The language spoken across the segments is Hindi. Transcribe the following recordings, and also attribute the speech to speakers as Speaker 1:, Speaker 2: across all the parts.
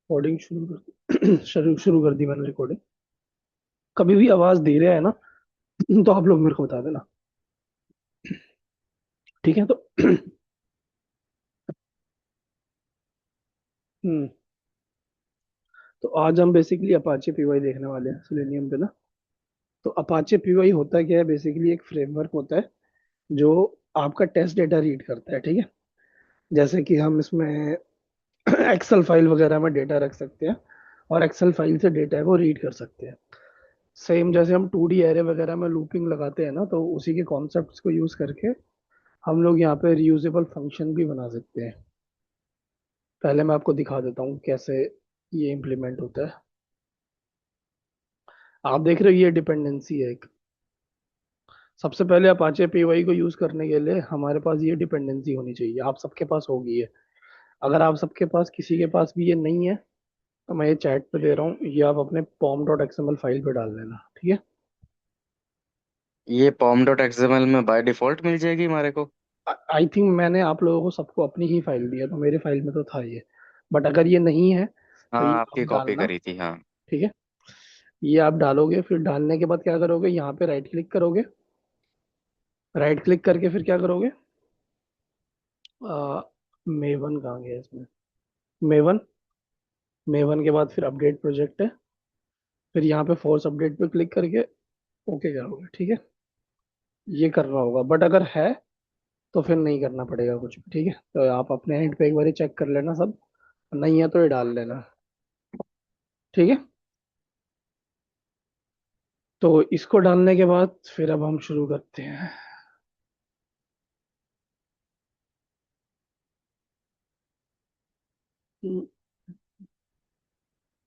Speaker 1: रिकॉर्डिंग शुरू कर शुरू कर दी मैंने रिकॉर्डिंग। कभी भी आवाज दे रहा है ना, तो आप लोग मेरे को बता देना। ठीक है तो हम्म, तो आज हम बेसिकली अपाचे पीवाई देखने वाले हैं सेलेनियम पे ना। तो अपाचे पीवाई होता क्या है, बेसिकली एक फ्रेमवर्क होता है जो आपका टेस्ट डेटा रीड करता है। ठीक है, जैसे कि हम इसमें एक्सेल फाइल वगैरह में डेटा रख सकते हैं और एक्सेल फाइल से डेटा को रीड कर सकते हैं। सेम जैसे हम 2D एरे वगैरह में लूपिंग लगाते हैं ना, तो उसी के कॉन्सेप्ट्स को यूज करके हम लोग यहाँ पे रियूजेबल फंक्शन भी बना सकते हैं। पहले मैं आपको दिखा देता हूँ कैसे ये इम्प्लीमेंट होता है। आप देख रहे हो ये डिपेंडेंसी है एक। सबसे पहले अपाचे पीवाई को यूज करने के लिए हमारे पास ये डिपेंडेंसी होनी चाहिए, आप सबके पास होगी ये। अगर आप सबके पास किसी के पास भी ये नहीं है, तो मैं ये चैट पे दे रहा हूँ, ये आप अपने pom.xml फाइल पे डाल देना। ठीक है।
Speaker 2: ये पॉम डॉट एक्सएमएल में बाय डिफॉल्ट मिल जाएगी हमारे को।
Speaker 1: आई थिंक मैंने आप लोगों को सबको अपनी ही फाइल दी है, तो मेरे फाइल में तो था ये। बट अगर ये नहीं है तो
Speaker 2: हाँ,
Speaker 1: ये आप
Speaker 2: आपकी कॉपी
Speaker 1: डालना।
Speaker 2: करी थी, हाँ।
Speaker 1: ठीक है, ये आप डालोगे, फिर डालने के बाद क्या करोगे, यहाँ पे राइट क्लिक करोगे। राइट क्लिक करके फिर क्या करोगे, मेवन कहाँ गया इसमें, मेवन। मेवन के बाद फिर अपडेट प्रोजेक्ट है, फिर यहाँ पे फोर्स अपडेट पे क्लिक करके ओके करोगे। ठीक है, ये करना होगा। बट अगर है तो फिर नहीं करना पड़ेगा कुछ भी। ठीक है, तो आप अपने एंड पे एक बार चेक कर लेना सब, नहीं है तो ये डाल लेना। ठीक है, तो इसको डालने के बाद फिर अब हम शुरू करते हैं।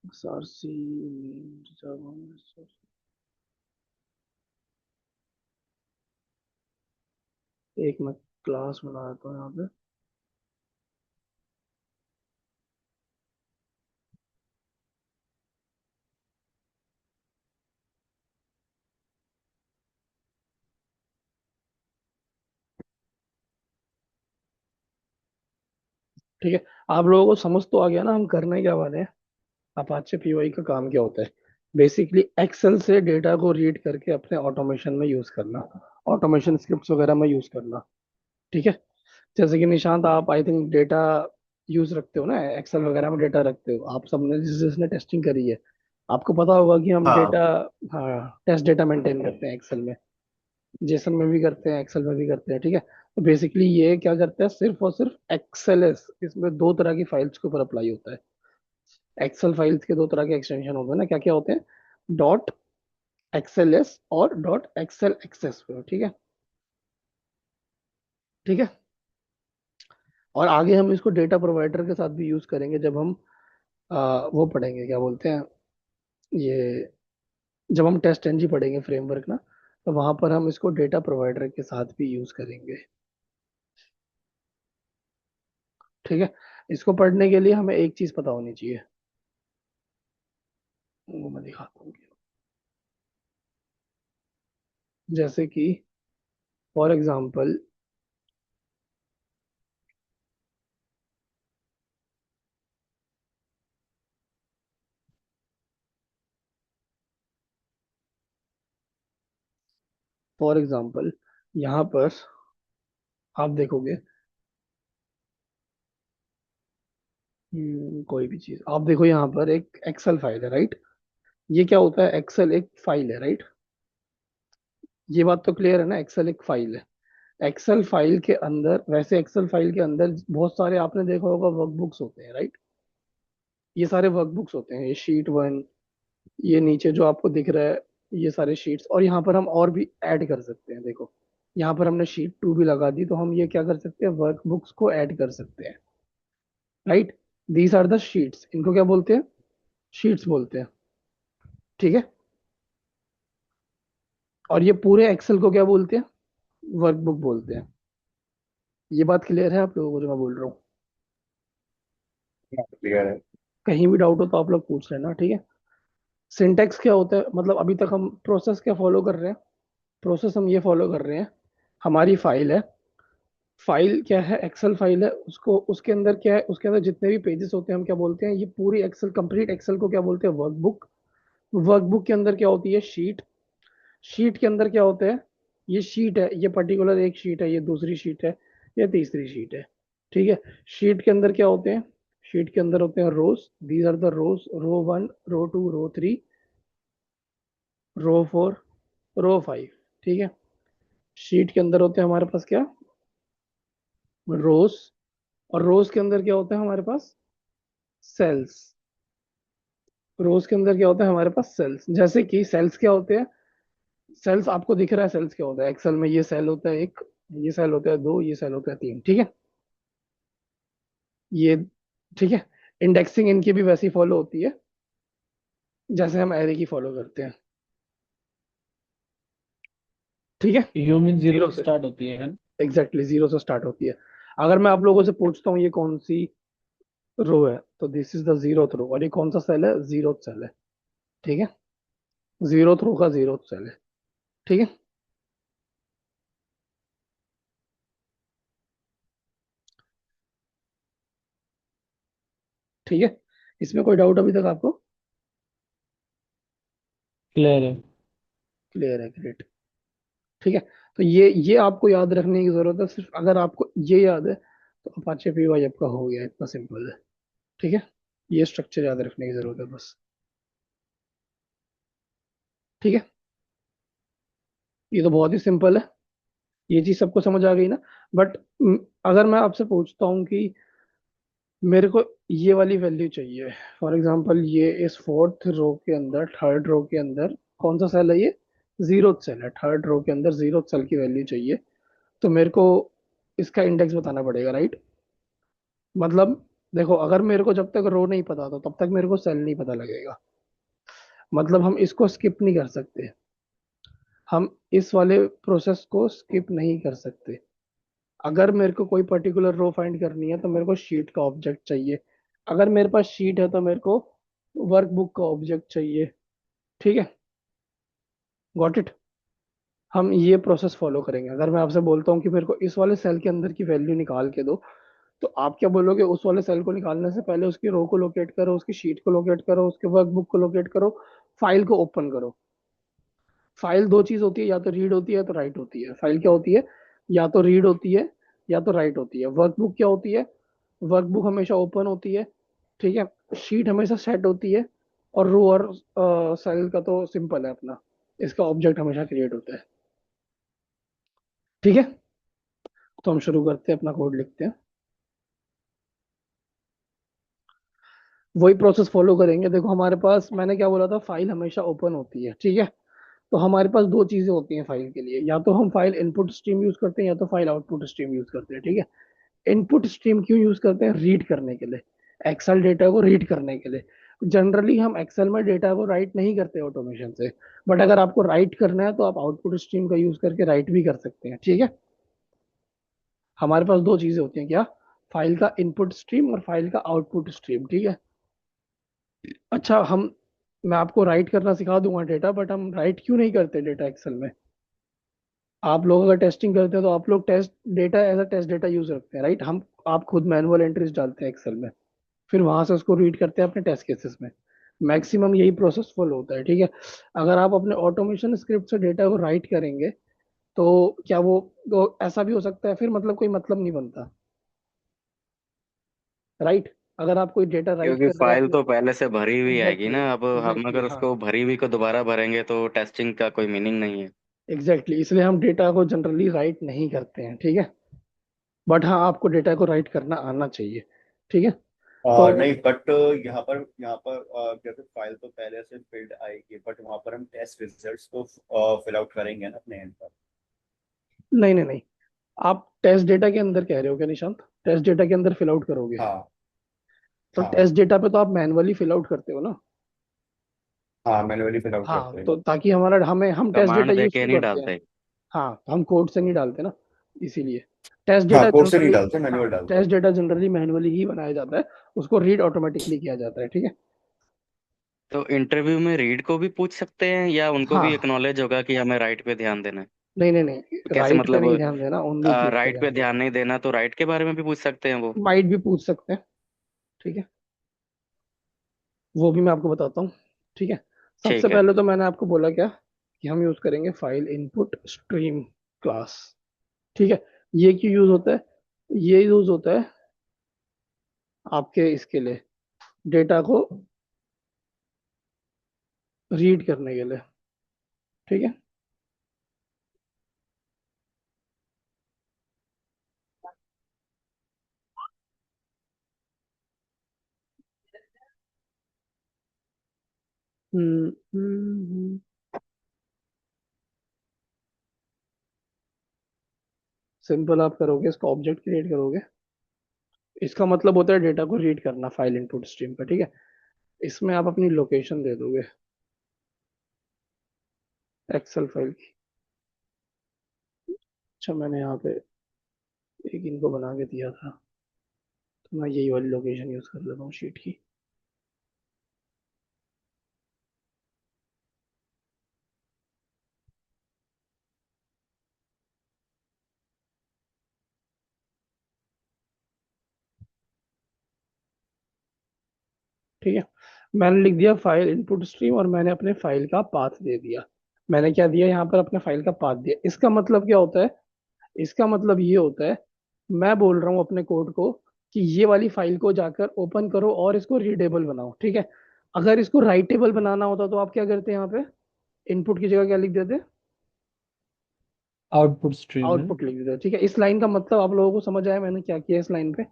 Speaker 1: सारसी जब हम एक मैं क्लास बनाता हूँ यहाँ पे। ठीक है, आप लोगों को समझ तो आ गया ना हम करने क्या वाले हैं। अपाचे पीवाई का काम क्या होता है, बेसिकली एक्सेल से डेटा को रीड करके अपने ऑटोमेशन में यूज करना, ऑटोमेशन स्क्रिप्ट्स वगैरह में यूज करना। ठीक है, जैसे कि निशांत आप आई थिंक डेटा यूज रखते हो ना, एक्सेल वगैरह में डेटा रखते हो, आप सबने जिसने टेस्टिंग करी है आपको पता होगा कि हम
Speaker 2: हाँ।
Speaker 1: डेटा, हाँ, टेस्ट डेटा मेंटेन करते हैं एक्सेल में। जेसन में भी करते हैं, एक्सेल में भी करते हैं। ठीक है, तो बेसिकली ये क्या करता है, सिर्फ और सिर्फ एक्सेल, इसमें दो तरह की फाइल्स के ऊपर अप्लाई होता है। एक्सेल फाइल्स के दो तरह के एक्सटेंशन होते हैं ना, क्या क्या होते हैं, डॉट एक्सएल एस और डॉट एक्सएल एक्सेस। ठीक है। ठीक है, और आगे हम इसको डेटा प्रोवाइडर के साथ भी यूज करेंगे जब हम वो पढ़ेंगे, क्या बोलते हैं ये, जब हम टेस्ट एनजी पढ़ेंगे फ्रेमवर्क ना, तो वहां पर हम इसको डेटा प्रोवाइडर के साथ भी यूज करेंगे। ठीक है, इसको पढ़ने के लिए हमें एक चीज पता होनी चाहिए, वो मैं दिखाता हूँ। जैसे कि फॉर एग्जांपल, फॉर एग्जांपल यहाँ पर आप देखोगे, कोई भी चीज आप देखो, यहाँ पर एक एक्सेल फाइल है, राइट। ये क्या होता है, एक्सेल एक फाइल है, राइट। ये बात तो क्लियर है ना, एक्सेल एक फाइल है। एक्सेल फाइल के अंदर, वैसे एक्सेल फाइल के अंदर बहुत सारे आपने देखा होगा वर्कबुक्स होते हैं, राइट। ये सारे वर्कबुक्स होते हैं, ये शीट वन, ये नीचे जो आपको दिख रहा है, ये सारे शीट्स। और यहाँ पर हम और भी ऐड कर सकते हैं, देखो यहाँ पर हमने शीट टू भी लगा दी, तो हम ये क्या कर सकते हैं, वर्कबुक्स को ऐड कर सकते हैं, right. These are the sheets, इनको क्या बोलते हैं, शीट्स बोलते हैं। ठीक है, और ये पूरे एक्सेल को क्या बोलते हैं, वर्कबुक बोलते हैं। ये बात क्लियर है आप लोगों को जो मैं बोल रहा हूँ।
Speaker 2: क्लियर है।
Speaker 1: कहीं भी डाउट हो तो आप लोग पूछ लेना। ठीक है, सिंटेक्स क्या होता है, मतलब अभी तक हम प्रोसेस क्या फॉलो कर रहे हैं, प्रोसेस हम ये फॉलो कर रहे हैं, हमारी फाइल है, फाइल क्या है, एक्सेल फाइल है, उसको उसके अंदर क्या है, उसके अंदर जितने भी पेजेस होते हैं हम क्या बोलते हैं, ये पूरी एक्सेल, कंप्लीट एक्सेल को क्या बोलते हैं, वर्कबुक। वर्कबुक के अंदर क्या होती है, शीट। शीट के अंदर क्या होता है, ये शीट है, ये पर्टिकुलर एक शीट है, ये दूसरी शीट है, ये तीसरी शीट है। ठीक है। शीट के अंदर क्या होते हैं, शीट के अंदर होते हैं रोज, दीज आर द रोज, रो 1, रो 2, रो 3, रो 4, रो 5। ठीक है। शीट के अंदर होते हैं हमारे पास क्या, रोज। और रोज के अंदर क्या होता है हमारे पास, सेल्स। रोज के अंदर क्या होता है हमारे पास, सेल्स। जैसे कि सेल्स क्या होते हैं, सेल्स आपको दिख रहा है, सेल्स क्या होता है एक्सेल में, ये सेल होता है एक, ये सेल होता है दो, ये सेल होता है तीन। ठीक है। ये, ठीक है। इंडेक्सिंग इनकी भी वैसी फॉलो होती है जैसे हम एरे की फॉलो करते हैं। ठीक है।
Speaker 3: यू मीन जीरो
Speaker 1: जीरो
Speaker 3: से
Speaker 1: से,
Speaker 3: स्टार्ट होती है?
Speaker 1: एग्जैक्टली जीरो से स्टार्ट होती है। अगर मैं आप लोगों से पूछता हूँ ये कौन सी रो है, तो दिस इज द जीरोथ रो, और ये कौन सा सेल है, जीरोथ सेल है। ठीक है। जीरोथ रो का जीरोथ सेल है। ठीक है। ठीक है। इसमें कोई डाउट अभी तक आपको,
Speaker 3: क्लियर है।
Speaker 1: क्लियर है, ग्रेट। ठीक है। तो ये आपको याद रखने की जरूरत है, सिर्फ अगर आपको ये याद है तो अपाचे पी वाई आपका हो गया, इतना सिंपल है। ठीक है। ये स्ट्रक्चर याद रखने की जरूरत है बस। ठीक है। ये तो बहुत ही सिंपल है, ये चीज सबको समझ आ गई ना। बट अगर मैं आपसे पूछता हूँ कि मेरे को ये वाली वैल्यू चाहिए, फॉर एग्जांपल ये इस फोर्थ रो के अंदर, थर्ड रो के अंदर कौन सा सेल है, ये जीरोथ सेल है, थर्ड रो के अंदर जीरोथ सेल की वैल्यू चाहिए, तो मेरे को इसका इंडेक्स बताना पड़ेगा, राइट। मतलब देखो, अगर मेरे को जब तक रो नहीं पता तो तब तक मेरे को सेल नहीं पता लगेगा। मतलब हम इसको स्किप नहीं कर सकते, हम इस वाले प्रोसेस को स्किप नहीं कर सकते। अगर मेरे को कोई पर्टिकुलर रो फाइंड करनी है तो मेरे को शीट का ऑब्जेक्ट चाहिए। अगर मेरे पास शीट है तो मेरे को वर्कबुक का ऑब्जेक्ट चाहिए। ठीक है। Got it. हम ये प्रोसेस फॉलो करेंगे। अगर मैं आपसे बोलता हूँ कि मेरे को इस वाले सेल के अंदर की वैल्यू निकाल के दो, तो आप क्या बोलोगे, उस वाले सेल को निकालने से पहले उसकी रो को लोकेट करो, उसकी शीट को लोकेट करो, उसके वर्कबुक को लोकेट करो, फाइल को ओपन करो। फाइल दो चीज होती है, या तो रीड होती है तो राइट होती है। फाइल क्या होती है, या तो रीड होती है या तो राइट होती है। वर्कबुक क्या होती है, वर्कबुक हमेशा ओपन होती है। ठीक है। शीट हमेशा सेट होती है। और रो और सेल का तो सिंपल है अपना, इसका ऑब्जेक्ट हमेशा क्रिएट होता है। ठीक है। तो हम शुरू करते हैं, अपना कोड लिखते हैं, वही प्रोसेस फॉलो करेंगे। देखो हमारे पास, मैंने क्या बोला था, फाइल हमेशा ओपन होती है। ठीक है। तो हमारे पास दो चीजें होती हैं फाइल के लिए, या तो हम फाइल इनपुट स्ट्रीम यूज करते हैं या तो फाइल आउटपुट स्ट्रीम यूज करते हैं। ठीक है। इनपुट स्ट्रीम क्यों यूज करते हैं, रीड करने के लिए, एक्सेल डेटा को रीड करने के लिए। जनरली हम एक्सेल में डेटा को राइट नहीं करते ऑटोमेशन से, बट अगर आपको राइट करना है तो आप आउटपुट स्ट्रीम का यूज करके राइट भी कर सकते हैं। ठीक है। हमारे पास दो चीजें होती हैं क्या, फाइल का इनपुट स्ट्रीम और फाइल का आउटपुट स्ट्रीम। ठीक है। अच्छा, हम, मैं आपको राइट करना सिखा दूंगा डेटा, बट हम राइट क्यों नहीं करते डेटा एक्सेल में। आप लोग अगर टेस्टिंग करते हैं तो आप लोग test data as a test data use रखते हैं, राइट। हम, आप खुद मैनुअल एंट्रीज डालते हैं एक्सेल में, फिर वहां से उसको रीड करते हैं अपने टेस्ट केसेस में। मैक्सिमम यही प्रोसेस फॉलो होता है। ठीक है। अगर आप अपने ऑटोमेशन स्क्रिप्ट से डेटा को राइट करेंगे तो क्या वो, तो ऐसा भी हो सकता है फिर, मतलब कोई मतलब नहीं बनता, राइट। अगर आप कोई डेटा राइट
Speaker 2: क्योंकि
Speaker 1: कर रहे हैं
Speaker 2: फाइल
Speaker 1: अपने,
Speaker 2: तो पहले से भरी हुई आएगी
Speaker 1: एग्जैक्टली,
Speaker 2: ना, अब हम
Speaker 1: एग्जैक्टली,
Speaker 2: अगर
Speaker 1: हाँ,
Speaker 2: उसको भरी हुई को दोबारा भरेंगे तो टेस्टिंग का कोई मीनिंग नहीं है।
Speaker 1: एग्जैक्टली, इसलिए हम डेटा को जनरली राइट नहीं करते हैं। ठीक है। बट हाँ, आपको डेटा को राइट करना आना चाहिए। ठीक है। तो
Speaker 4: नहीं, बट यहाँ पर जैसे फाइल तो पहले से फिल्ड आएगी, बट वहां पर हम टेस्ट रिजल्ट्स को फिल आउट करेंगे ना अपने एंड पर।
Speaker 1: नहीं, नहीं, नहीं, आप टेस्ट डेटा के अंदर कह रहे हो क्या निशांत, टेस्ट डेटा के अंदर फिल आउट करोगे,
Speaker 4: हाँ।
Speaker 1: तो
Speaker 4: हाँ।
Speaker 1: टेस्ट डेटा पे तो आप मैनुअली फिल आउट करते हो ना।
Speaker 4: हाँ, मैनुअली फिल आउट
Speaker 1: हाँ,
Speaker 4: करते हैं।
Speaker 1: तो ताकि हमारा, हमें, हम टेस्ट डेटा
Speaker 2: कमांड दे
Speaker 1: यूज
Speaker 2: के
Speaker 1: क्यों
Speaker 2: नहीं
Speaker 1: करते हैं,
Speaker 2: डालते।
Speaker 1: हाँ, हम कोड से नहीं डालते ना, इसीलिए टेस्ट
Speaker 4: हाँ,
Speaker 1: डेटा
Speaker 4: कोड से नहीं
Speaker 1: जनरली,
Speaker 4: डालते,
Speaker 1: हाँ,
Speaker 4: मैनुअल डालते हैं।
Speaker 1: टेस्ट डेटा जनरली मैनुअली ही बनाया जाता है, उसको रीड ऑटोमेटिकली किया जाता है। ठीक है।
Speaker 2: तो इंटरव्यू में रीड को भी पूछ सकते हैं या उनको भी
Speaker 1: हाँ,
Speaker 2: एक्नॉलेज होगा कि हमें राइट पे ध्यान देना है?
Speaker 1: नहीं नहीं नहीं,
Speaker 2: कैसे
Speaker 1: राइट पे
Speaker 2: मतलब
Speaker 1: नहीं ध्यान देना, ओनली हीट पे
Speaker 2: राइट पे
Speaker 1: ध्यान
Speaker 2: ध्यान
Speaker 1: देना।
Speaker 2: नहीं देना तो राइट के बारे में भी पूछ सकते हैं वो?
Speaker 1: माइट भी पूछ सकते हैं, ठीक है, वो भी मैं आपको बताता हूँ, ठीक है। सबसे
Speaker 2: ठीक है।
Speaker 1: पहले तो मैंने आपको बोला क्या, कि हम यूज करेंगे फाइल इनपुट स्ट्रीम क्लास, ठीक है। ये क्यों यूज होता है, ये यूज होता है आपके इसके लिए, डेटा को रीड करने के लिए, ठीक है। सिंपल आप करोगे, इसका ऑब्जेक्ट क्रिएट करोगे, इसका मतलब होता है डेटा को रीड करना फाइल इनपुट स्ट्रीम का, ठीक है। इसमें आप अपनी लोकेशन दे दोगे एक्सेल फाइल की। अच्छा, मैंने यहाँ पे एक इनको बना के दिया था, तो मैं यही वाली लोकेशन यूज कर लेता हूँ शीट की। ठीक है, मैंने लिख दिया फाइल इनपुट स्ट्रीम, और मैंने अपने फाइल का पाथ दे दिया। मैंने क्या दिया यहाँ पर, अपने फाइल का पाथ दिया। इसका मतलब क्या होता है, इसका मतलब ये होता है, मैं बोल रहा हूँ अपने कोड को कि ये वाली फाइल को जाकर ओपन करो और इसको रीडेबल बनाओ, ठीक है। अगर इसको राइटेबल बनाना होता तो आप क्या करते यहाँ पे, इनपुट की जगह क्या लिख देते,
Speaker 3: आउटपुट स्ट्रीम है।
Speaker 1: आउटपुट लिख देते, ठीक है। इस लाइन का मतलब आप लोगों को समझ आया मैंने क्या किया इस लाइन पे।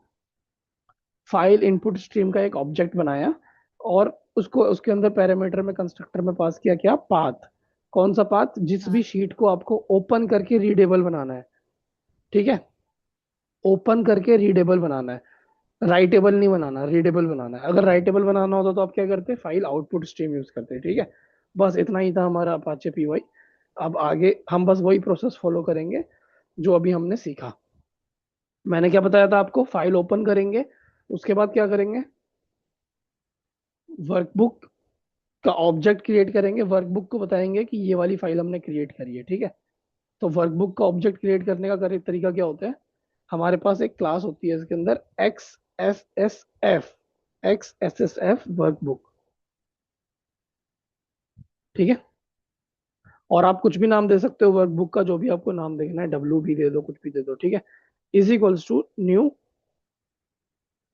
Speaker 1: फाइल इनपुट स्ट्रीम का एक ऑब्जेक्ट बनाया, और उसको उसके अंदर पैरामीटर में कंस्ट्रक्टर में पास किया क्या, पाथ। कौन सा पाथ, जिस भी शीट को आपको ओपन करके रीडेबल बनाना है, ठीक है। ओपन करके रीडेबल बनाना है, राइटेबल नहीं बनाना, रीडेबल बनाना है। अगर राइटेबल बनाना होता तो आप क्या करते, फाइल आउटपुट स्ट्रीम यूज करते, ठीक है। बस इतना ही था हमारा अपाचे पीवाई। अब आगे हम बस वही प्रोसेस फॉलो करेंगे जो अभी हमने सीखा। मैंने क्या बताया था आपको, फाइल ओपन करेंगे, उसके बाद क्या करेंगे, वर्कबुक का ऑब्जेक्ट क्रिएट करेंगे, वर्कबुक को बताएंगे कि ये वाली फाइल हमने क्रिएट करी है, ठीक है। तो वर्कबुक का ऑब्जेक्ट क्रिएट करने का तरीका क्या होता है, हमारे पास एक क्लास होती है इसके अंदर x S S F, x S S F workbook, ठीक है। और आप कुछ भी नाम दे सकते हो वर्कबुक का, जो भी आपको नाम देना है, डब्ल्यू भी दे दो, कुछ भी दे दो, ठीक है। Is equals to new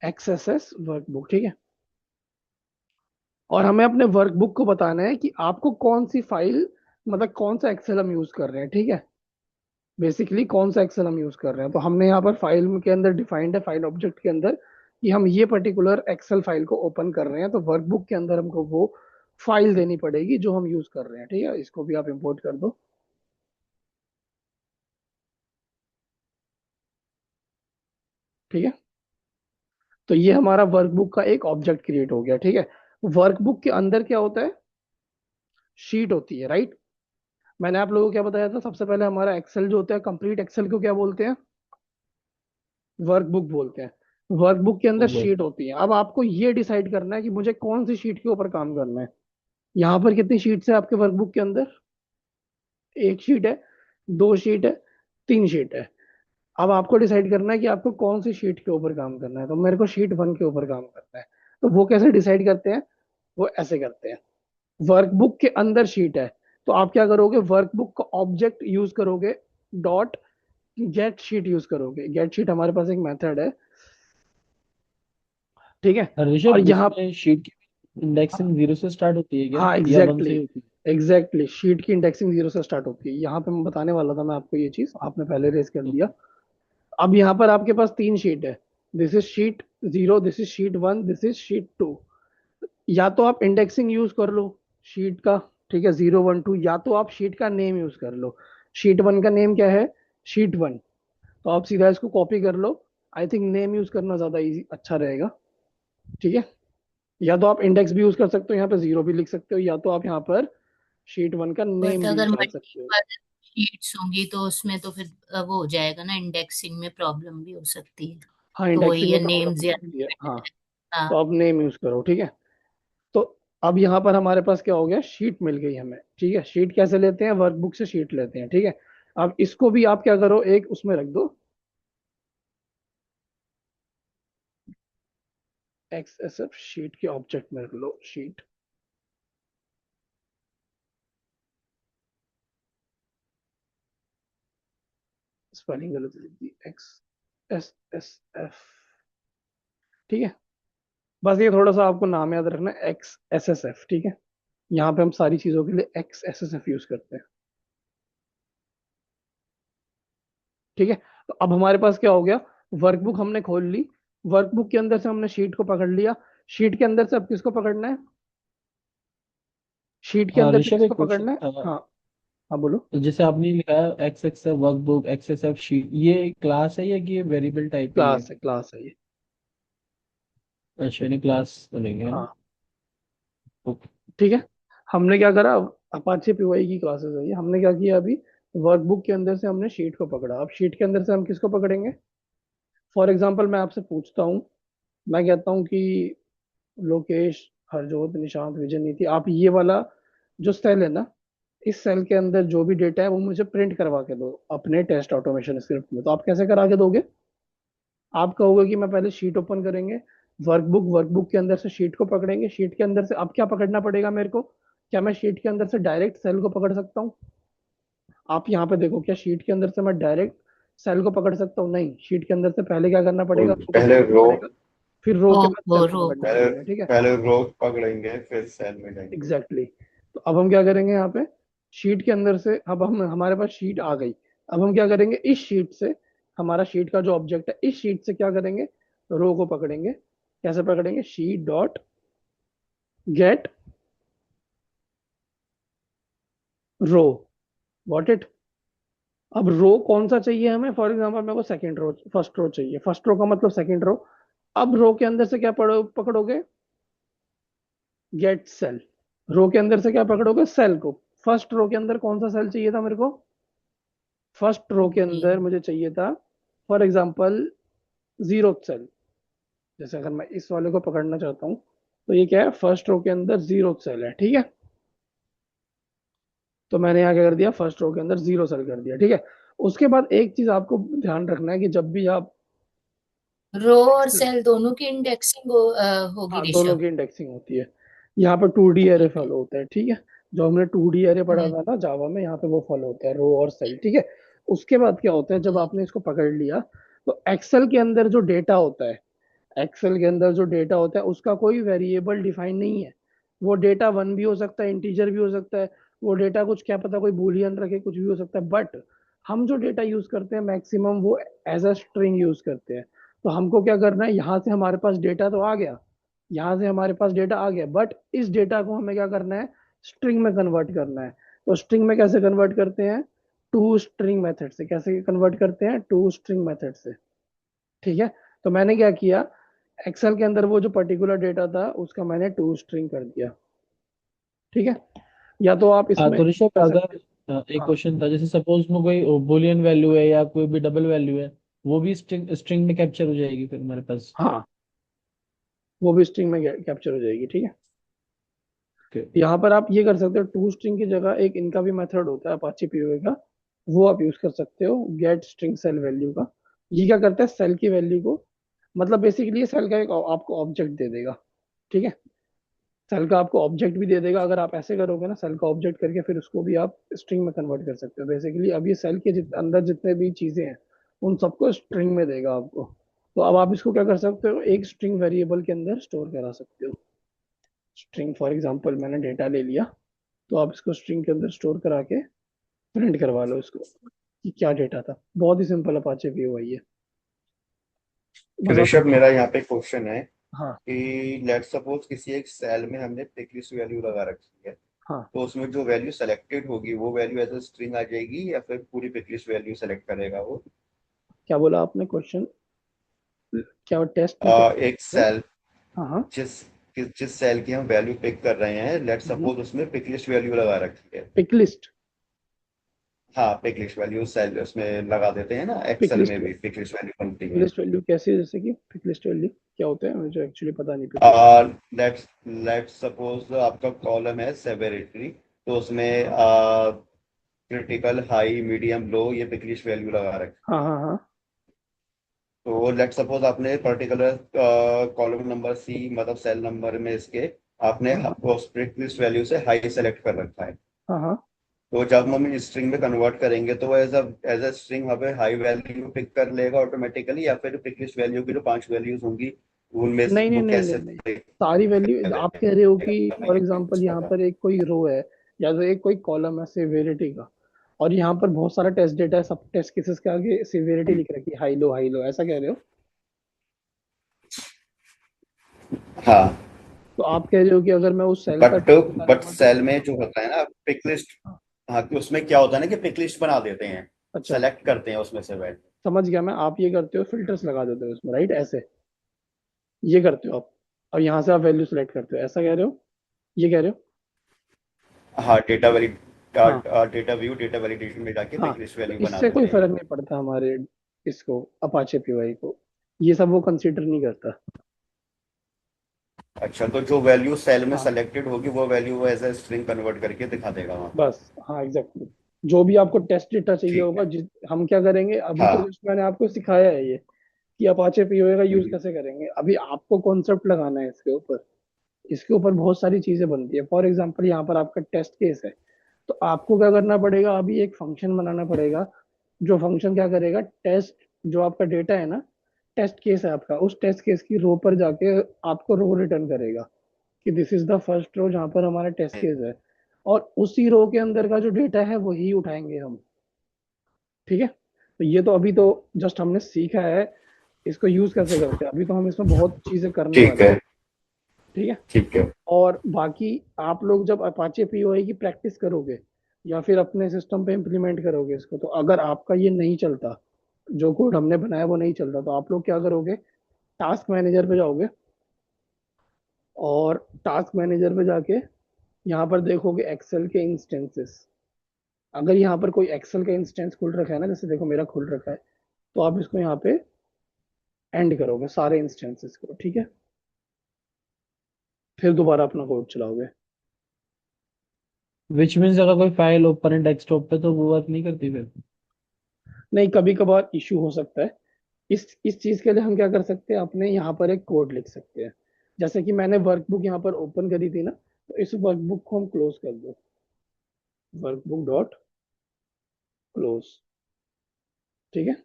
Speaker 1: X S S workbook, ठीक है। और हमें अपने वर्कबुक को बताना है कि आपको कौन सी फाइल, मतलब कौन सा एक्सेल हम यूज कर रहे हैं, ठीक है। बेसिकली कौन सा एक्सेल हम यूज कर रहे हैं, तो हमने यहाँ पर फाइल के अंदर डिफाइंड है, फाइल ऑब्जेक्ट के अंदर, कि हम ये पर्टिकुलर एक्सेल फाइल को ओपन कर रहे हैं, तो वर्कबुक के अंदर हमको वो फाइल देनी पड़ेगी जो हम यूज कर रहे हैं, ठीक है। इसको भी आप इंपोर्ट कर दो, ठीक है। तो ये हमारा वर्कबुक का एक ऑब्जेक्ट क्रिएट हो गया, ठीक है। वर्कबुक के अंदर क्या होता है, शीट होती है, राइट। मैंने आप लोगों को क्या बताया था, सबसे पहले हमारा एक्सेल जो होता है, कंप्लीट एक्सेल को क्या बोलते हैं, वर्कबुक बोलते हैं। वर्कबुक के अंदर
Speaker 3: वो
Speaker 1: शीट होती है। अब आपको ये डिसाइड करना है कि मुझे कौन सी शीट के ऊपर काम करना है। यहाँ पर कितनी शीट्स है आपके वर्कबुक के अंदर, एक शीट है, दो शीट है, तीन शीट है। अब आपको डिसाइड करना है कि आपको कौन सी शीट के ऊपर काम करना है, तो मेरे को शीट वन के ऊपर काम करना है। तो वो कैसे डिसाइड करते हैं, वो ऐसे करते हैं, वर्कबुक के अंदर शीट है, तो आप क्या करोगे, वर्कबुक का ऑब्जेक्ट यूज करोगे, डॉट गेट शीट यूज करोगे। गेट शीट हमारे पास एक मेथड है, ठीक है। और
Speaker 3: ऋषभ,
Speaker 1: यहाँ,
Speaker 3: इसमें शीट की इंडेक्सिंग जीरो से स्टार्ट होती है क्या,
Speaker 1: हाँ
Speaker 3: या वन
Speaker 1: एग्जैक्टली,
Speaker 3: से ही होती है?
Speaker 1: एग्जैक्टली शीट की इंडेक्सिंग जीरो से स्टार्ट होती है। यहाँ पे मैं बताने वाला था, मैं आपको ये चीज आपने पहले रेस कर दिया। अब यहाँ पर आपके पास तीन शीट है, this is sheet zero, this is sheet one, this is sheet two. या तो आप इंडेक्सिंग यूज कर लो शीट का, ठीक है, जीरो वन टू, या तो आप शीट का नेम यूज कर लो। शीट वन का नेम क्या है, शीट वन, तो आप सीधा इसको कॉपी कर लो। आई थिंक नेम यूज करना ज्यादा इजी अच्छा रहेगा, ठीक है। या तो आप इंडेक्स भी यूज कर सकते हो, यहाँ पे जीरो भी लिख सकते हो, या तो आप यहाँ पर शीट वन का
Speaker 5: बट
Speaker 1: नेम भी
Speaker 5: अगर
Speaker 1: डाल सकते हो।
Speaker 5: मल्टीपल शीट्स होंगी तो उसमें तो फिर वो हो जाएगा ना, इंडेक्सिंग में प्रॉब्लम भी हो सकती है।
Speaker 1: हाँ,
Speaker 5: तो वही
Speaker 1: इंडेक्सिंग में
Speaker 5: है,
Speaker 1: प्रॉब्लम
Speaker 5: नेम्स
Speaker 1: हो
Speaker 5: या
Speaker 1: सकती है, हाँ।
Speaker 5: हाँ।
Speaker 1: तो आप नेम यूज करो, ठीक है। तो अब यहाँ पर हमारे पास क्या हो गया, शीट मिल गई हमें, ठीक है। शीट कैसे लेते हैं, वर्कबुक से शीट लेते हैं, ठीक है। अब इसको भी आप क्या करो, एक उसमें रख दो, XSF शीट के ऑब्जेक्ट में रख लो, शीट। स्पेलिंग गलत लिख दी, XSF। ठीक है, बस ये थोड़ा सा आपको नाम याद रखना है, XSSF। ठीक है, यहाँ पे हम सारी चीजों के लिए XSSF यूज करते हैं। ठीक है, तो अब हमारे पास क्या हो गया, वर्कबुक हमने खोल ली, वर्कबुक के अंदर से हमने शीट को पकड़ लिया, शीट के अंदर से अब किसको पकड़ना है, शीट के अंदर से
Speaker 3: ऋषभ एक
Speaker 1: किसको
Speaker 3: क्वेश्चन
Speaker 1: पकड़ना है।
Speaker 3: था।
Speaker 1: हाँ हाँ बोलो।
Speaker 3: जैसे आपने लिखा है एक्सएक्सएफ वर्कबुक एक्सएसएफ शीट, ये क्लास है या कि ये वेरिएबल टाइप की है?
Speaker 1: क्लास है ये।
Speaker 3: अच्छा, यानी क्लास बनेंगे, है ना?
Speaker 1: हाँ
Speaker 3: ओके।
Speaker 1: ठीक है, हमने क्या करा, अपाचे पीवाई की क्लासेस है ये, हमने क्या किया अभी, वर्कबुक के अंदर से हमने शीट को पकड़ा, अब शीट के अंदर से हम किसको पकड़ेंगे। फॉर एग्जाम्पल मैं आपसे पूछता हूँ, मैं कहता हूँ कि लोकेश, हरजोत, निशांत, विजय, नीति, आप ये वाला जो सेल है ना, इस सेल के अंदर जो भी डेटा है वो मुझे प्रिंट करवा के दो अपने टेस्ट ऑटोमेशन स्क्रिप्ट में। तो आप कैसे करा के दोगे, आप कहोगे कि मैं पहले शीट ओपन करेंगे, वर्कबुक, वर्कबुक के अंदर से शीट को पकड़ेंगे, शीट के अंदर से अब क्या पकड़ना पड़ेगा मेरे को, क्या मैं शीट के अंदर से डायरेक्ट सेल को पकड़ सकता हूँ। आप यहाँ पे देखो, क्या शीट के अंदर से मैं डायरेक्ट सेल को पकड़ सकता हूँ, नहीं, शीट के अंदर से पहले क्या करना पड़ेगा, रो को
Speaker 4: पहले
Speaker 1: पकड़ना
Speaker 4: रो,
Speaker 1: पड़ेगा, फिर रो के बाद
Speaker 5: वो
Speaker 1: सेल को
Speaker 5: रो
Speaker 1: पकड़ना
Speaker 4: पहले
Speaker 1: पड़ेगा। ठीक है,
Speaker 4: पहले रो पकड़ेंगे फिर सेल में जाएंगे।
Speaker 1: एग्जैक्टली तो अब हम क्या करेंगे यहाँ पे, शीट के अंदर से अब हम, हमारे पास शीट आ गई, अब हम क्या करेंगे, इस शीट से, हमारा शीट का जो ऑब्जेक्ट है, इस शीट से क्या करेंगे, रो को पकड़ेंगे। कैसे पकड़ेंगे, sheet dot get row, got it. अब रो कौन सा चाहिए हमें, फॉर एग्जांपल मेरे को सेकंड रो, फर्स्ट रो चाहिए, फर्स्ट रो का मतलब सेकंड रो। अब रो के अंदर से क्या पकड़ोगे, गेट सेल, रो के अंदर से क्या पकड़ोगे, सेल को। फर्स्ट रो के अंदर कौन सा सेल चाहिए था मेरे को, फर्स्ट रो के
Speaker 5: जी
Speaker 1: अंदर मुझे चाहिए था फॉर एग्जांपल जीरो सेल। जैसे अगर मैं इस वाले को पकड़ना चाहता हूँ, तो ये क्या है, फर्स्ट रो के अंदर जीरो सेल है। ठीक है, तो मैंने यहाँ क्या कर दिया, फर्स्ट रो के अंदर जीरो सेल कर दिया। ठीक है, उसके बाद एक चीज आपको ध्यान रखना है कि जब भी आप,
Speaker 5: रो और सेल दोनों की इंडेक्सिंग होगी
Speaker 1: हाँ दोनों
Speaker 5: ऋषभ।
Speaker 1: की इंडेक्सिंग होती है, यहाँ पर 2D एरे
Speaker 5: ठीक है।
Speaker 1: फॉलो होता है। ठीक है, जो हमने 2D एरे पढ़ा
Speaker 5: हम्म
Speaker 1: था ना जावा में, यहाँ पे वो फॉलो होता है, रो और सेल। ठीक है, उसके बाद क्या होता है, जब आपने इसको पकड़ लिया, तो एक्सेल के अंदर जो डेटा होता है, एक्सेल के अंदर जो डेटा होता है उसका कोई वेरिएबल डिफाइन नहीं है। वो डेटा वन भी हो सकता है, इंटीजर भी हो सकता है, वो डेटा कुछ क्या पता कोई बूलियन रखे, कुछ भी हो सकता है, बट हम जो डेटा यूज करते हैं मैक्सिमम वो एज अ स्ट्रिंग यूज करते हैं। तो हमको क्या करना है, यहाँ से हमारे पास डेटा तो आ गया, यहाँ से हमारे पास डेटा आ गया, बट इस डेटा को हमें क्या करना है, स्ट्रिंग में कन्वर्ट करना है। तो स्ट्रिंग में कैसे कन्वर्ट करते हैं, टू स्ट्रिंग मेथड से। कैसे कन्वर्ट करते हैं, टू स्ट्रिंग मेथड से। ठीक है, तो मैंने क्या किया, एक्सेल के अंदर वो जो पर्टिकुलर डेटा था उसका मैंने टू स्ट्रिंग कर दिया। ठीक है, या तो आप इसमें
Speaker 3: तो ऋषभ
Speaker 1: कर सकते
Speaker 3: अगर
Speaker 1: हो।
Speaker 3: एक
Speaker 1: हाँ
Speaker 3: क्वेश्चन था, जैसे सपोज में कोई बुलियन वैल्यू है या कोई भी डबल वैल्यू है, वो भी स्ट्रिंग स्ट्रिंग में कैप्चर हो जाएगी फिर हमारे पास?
Speaker 1: हाँ, वो भी स्ट्रिंग में कैप्चर हो जाएगी। ठीक है,
Speaker 3: Okay.
Speaker 1: यहाँ पर आप ये कर सकते हो, टू स्ट्रिंग की जगह एक इनका भी मेथड होता है अपाचे पीओए का, वो आप यूज कर सकते हो, गेट स्ट्रिंग सेल वैल्यू का। ये क्या करता है, सेल की वैल्यू को, मतलब बेसिकली ये सेल का एक आपको ऑब्जेक्ट दे देगा। ठीक है, सेल का आपको ऑब्जेक्ट भी दे देगा, अगर आप ऐसे करोगे ना, सेल का ऑब्जेक्ट करके फिर उसको भी आप स्ट्रिंग में कन्वर्ट कर सकते हो। बेसिकली अब ये सेल के अंदर जितने भी चीजें हैं उन सबको स्ट्रिंग में देगा आपको। तो अब आप इसको क्या कर सकते हो, एक स्ट्रिंग वेरिएबल के अंदर स्टोर करा सकते हो। स्ट्रिंग फॉर एग्जांपल मैंने डेटा ले लिया, तो आप इसको स्ट्रिंग के अंदर स्टोर करा के प्रिंट करवा लो इसको कि क्या डेटा था। बहुत ही सिंपल अपाचे व्यू है ये, बस आप।
Speaker 4: ऋषभ, मेरा यहाँ पे क्वेश्चन है
Speaker 1: हाँ
Speaker 4: कि लेट सपोज किसी एक सेल में हमने पिक लिस्ट वैल्यू लगा रखी है,
Speaker 1: हाँ,
Speaker 4: तो उसमें जो वैल्यू सेलेक्टेड होगी वो वैल्यू एज अ स्ट्रिंग आ जाएगी या फिर पूरी पिक लिस्ट वैल्यू सेलेक्ट करेगा वो?
Speaker 1: क्या बोला आपने क्वेश्चन, क्या टेस्ट में क्या
Speaker 4: एक
Speaker 1: है।
Speaker 4: सेल,
Speaker 1: हाँ हाँ,
Speaker 4: जिस सेल की हम वैल्यू पिक कर रहे हैं, लेट सपोज उसमें पिक लिस्ट वैल्यू लगा रखी है।
Speaker 1: पिक लिस्ट,
Speaker 4: हाँ, पिक लिस्ट वैल्यू सेल उसमें लगा देते हैं ना,
Speaker 1: पिक
Speaker 4: एक्सेल में
Speaker 1: लिस्ट,
Speaker 4: भी पिक लिस्ट वैल्यू बनती
Speaker 1: पिक
Speaker 4: है।
Speaker 1: लिस्ट वैल्यू कैसी है, जैसे कि पिक लिस्ट वैल्यू क्या होता है, मुझे एक्चुअली पता नहीं pick list.
Speaker 4: Let let suppose आपका कॉलम है सेवेरिटी, तो उसमें क्रिटिकल, हाई, मीडियम, लो, ये पिकलिश वैल्यू लगा रखे।
Speaker 1: हाँ हाँ हाँ
Speaker 4: तो लेट सपोज आपने पर्टिकुलर कॉलम नंबर सी, मतलब सेल नंबर में इसके आपने
Speaker 1: हाँ
Speaker 4: पिकलिश वैल्यू से हाई सेलेक्ट कर रखा है।
Speaker 1: हाँ हाँ।
Speaker 4: तो जब हम स्ट्रिंग में कन्वर्ट करेंगे तो वो एज अ स्ट्रिंग वहाँ पे हाई वैल्यू पिक कर लेगा ऑटोमेटिकली, या फिर पिकलिस्ट वैल्यू की जो 5 वैल्यूज होंगी उनमें
Speaker 1: नहीं नहीं
Speaker 4: वो
Speaker 1: नहीं नहीं
Speaker 4: कैसे
Speaker 1: नहीं, सारी वैल्यू आप कह रहे हो कि फॉर एग्जांपल यहाँ
Speaker 4: होगा।
Speaker 1: पर एक कोई रो है या तो एक कोई कॉलम है सेवेरिटी का, और यहाँ पर बहुत सारा टेस्ट डेटा है, सब टेस्ट केसेस के आगे सेवेरिटी लिख रखी है हाई लो, ऐसा कह रहे हो?
Speaker 4: हाँ,
Speaker 1: तो आप कह रहे हो कि अगर मैं उस सेल का
Speaker 4: बट
Speaker 1: टेस्ट निकालूंगा तो
Speaker 4: सेल में जो होता है ना पिकलिस्ट,
Speaker 1: हाँ,
Speaker 4: हाँ, कि उसमें क्या होता है ना कि पिकलिस्ट बना देते हैं,
Speaker 1: अच्छा
Speaker 4: सेलेक्ट करते हैं उसमें से वैल्यू।
Speaker 1: समझ गया मैं, आप ये करते हो फिल्टर्स लगा देते हो उसमें, राइट? ऐसे ये करते हो आप, और यहाँ से आप वैल्यू सेलेक्ट करते हो, ऐसा कह रहे हो? ये कह रहे हो?
Speaker 4: हाँ, डेटा वैली
Speaker 1: हाँ
Speaker 4: डेटा व्यू, डेटा वैलिडेशन में जाके
Speaker 1: हाँ।
Speaker 4: पिकलिस्ट
Speaker 1: तो
Speaker 4: वैल्यू बना
Speaker 1: इससे कोई
Speaker 4: देते हैं।
Speaker 1: फर्क नहीं पड़ता हमारे इसको, अपाचे पीवाई को, ये सब वो कंसीडर नहीं करता।
Speaker 4: अच्छा, तो जो वैल्यू सेल में
Speaker 1: हाँ
Speaker 4: सेलेक्टेड होगी वो वैल्यू वो एज ए स्ट्रिंग कन्वर्ट करके दिखा देगा वहाँ पे।
Speaker 1: बस, हाँ एग्जैक्टली। जो भी आपको टेस्ट डेटा चाहिए
Speaker 4: ठीक
Speaker 1: होगा,
Speaker 4: है।
Speaker 1: हम क्या करेंगे अभी, तो
Speaker 4: हाँ।
Speaker 1: जस्ट मैंने आपको सिखाया है ये कि अपाचे पीओए का यूज
Speaker 4: हम्म,
Speaker 1: कैसे करेंगे, अभी आपको कॉन्सेप्ट लगाना है इसके ऊपर। इसके ऊपर बहुत सारी चीजें बनती है, फॉर एग्जांपल यहाँ पर आपका टेस्ट केस है, तो आपको क्या करना पड़ेगा, अभी एक फंक्शन बनाना पड़ेगा, जो फंक्शन क्या करेगा, टेस्ट, जो आपका डेटा है ना, टेस्ट केस है आपका, उस टेस्ट केस की रो पर जाके आपको रो रिटर्न करेगा कि this is the first row जहां पर हमारा टेस्ट केस है, और उसी रो के अंदर का जो डेटा है वही उठाएंगे हम। ठीक है? तो ये तो अभी तो जस्ट हमने सीखा है इसको यूज कैसे करते हैं, अभी तो हम इसमें बहुत चीजें करने
Speaker 4: ठीक
Speaker 1: वाले हैं।
Speaker 4: है।
Speaker 1: ठीक है?
Speaker 4: ठीक है।
Speaker 1: और बाकी आप लोग जब अपाचे पीओआई की प्रैक्टिस करोगे या फिर अपने सिस्टम पे इम्प्लीमेंट करोगे इसको, तो अगर आपका ये नहीं चलता, जो कोड हमने बनाया वो नहीं चलता, तो आप लोग क्या करोगे, टास्क मैनेजर पे जाओगे, और टास्क मैनेजर पे जाके यहाँ पर देखोगे एक्सेल के इंस्टेंसेस, अगर यहाँ पर कोई एक्सेल का इंस्टेंस खुल रखा है ना, जैसे देखो मेरा खुल रखा है, तो आप इसको यहाँ पे एंड करोगे सारे इंस्टेंसेस को। ठीक है? फिर दोबारा अपना कोड चलाओगे।
Speaker 3: विच मीन्स अगर कोई फाइल ओपन है डेस्कटॉप पे तो वो वर्क नहीं करती फिर?
Speaker 1: नहीं, कभी कभार इश्यू हो सकता है। इस चीज के लिए हम क्या कर सकते हैं, अपने यहाँ पर एक कोड लिख सकते हैं, जैसे कि मैंने वर्कबुक यहाँ पर ओपन करी थी ना, तो इस वर्कबुक को हम क्लोज कर दो, वर्कबुक डॉट क्लोज। ठीक है?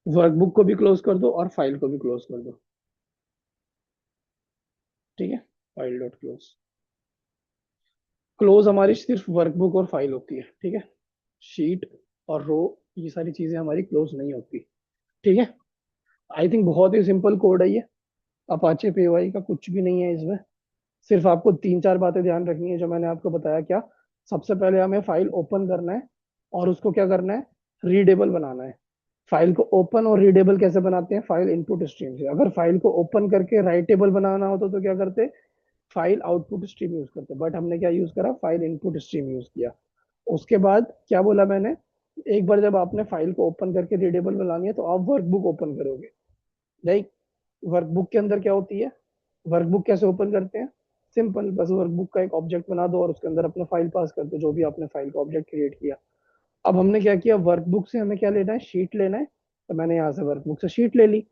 Speaker 1: वर्कबुक को भी क्लोज कर दो और फाइल को भी क्लोज कर दो। ठीक है? File dot close. क्लोज हमारी सिर्फ वर्कबुक और फाइल होती है। ठीक है? शीट और रो, ये सारी चीजें हमारी क्लोज नहीं होती। ठीक है? आई थिंक बहुत ही सिंपल कोड है ये, अपाचे पीवाई का कुछ भी नहीं है इसमें। सिर्फ आपको तीन चार बातें ध्यान रखनी है जो मैंने आपको बताया। क्या? सबसे पहले हमें फाइल ओपन करना है और उसको क्या करना है, रीडेबल बनाना है। फाइल को ओपन और रीडेबल कैसे बनाते हैं, फाइल इनपुट स्ट्रीम से। अगर फाइल को ओपन करके राइटेबल बनाना होता तो क्या करते, फाइल आउटपुट स्ट्रीम यूज करते, बट हमने क्या यूज करा, फाइल इनपुट स्ट्रीम यूज किया। उसके बाद क्या बोला मैंने, एक बार जब आपने फाइल को ओपन करके रीडेबल बनानी है तो आप वर्कबुक ओपन करोगे। लाइक वर्कबुक के अंदर क्या होती है, वर्कबुक कैसे ओपन करते हैं, सिंपल, बस वर्कबुक का एक ऑब्जेक्ट बना दो और उसके अंदर अपना फाइल पास कर दो, जो भी आपने फाइल का ऑब्जेक्ट क्रिएट किया। अब हमने क्या किया, वर्कबुक से हमें क्या लेना है, शीट लेना है, तो मैंने यहाँ से वर्कबुक से शीट ले ली।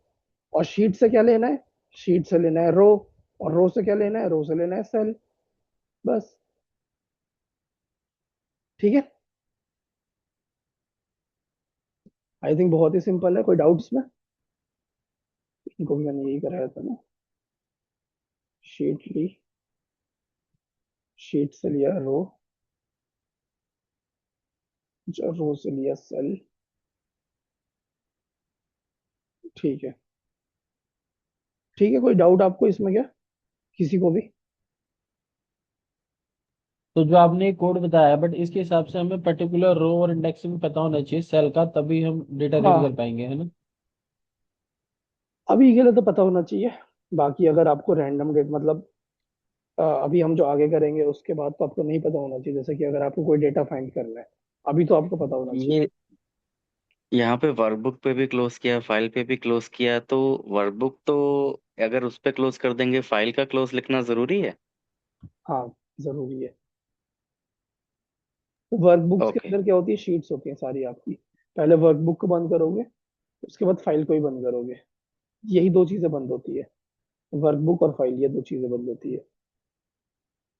Speaker 1: और शीट से क्या लेना है, शीट से लेना है रो, और रो से क्या लेना है, रो से लेना है सेल। बस। ठीक है? आई थिंक बहुत ही सिंपल है, कोई डाउट इसमें? इनको भी मैंने यही कराया था ना, शीट ली, शीट से लिया रो, जो रो से लिया सेल। ठीक है? ठीक है, कोई डाउट आपको इसमें क्या, किसी को भी?
Speaker 3: तो जो आपने कोड बताया, बट इसके हिसाब से हमें पर्टिकुलर रो और इंडेक्सिंग पता होना चाहिए सेल का, तभी हम डेटा रीड
Speaker 1: हाँ,
Speaker 3: कर पाएंगे, है ना?
Speaker 1: अभी के लिए तो पता होना चाहिए। बाकी अगर आपको रैंडम डेट मतलब अभी हम जो आगे करेंगे उसके बाद तो आपको नहीं पता होना चाहिए, जैसे कि अगर आपको कोई डेटा फाइंड करना है, अभी तो आपको पता होना चाहिए।
Speaker 2: ये यहाँ पे वर्कबुक पे भी क्लोज किया, फाइल पे भी क्लोज किया, तो वर्कबुक तो अगर उस पे क्लोज कर देंगे, फाइल का क्लोज लिखना जरूरी है?
Speaker 1: हाँ, जरूरी है। वर्कबुक्स के
Speaker 2: ओके
Speaker 1: अंदर क्या होती है, शीट्स होती हैं सारी आपकी। पहले वर्कबुक को बंद करोगे, उसके बाद फाइल को ही बंद करोगे। यही दो चीजें बंद होती है, वर्कबुक और फाइल, ये दो चीजें बंद होती है।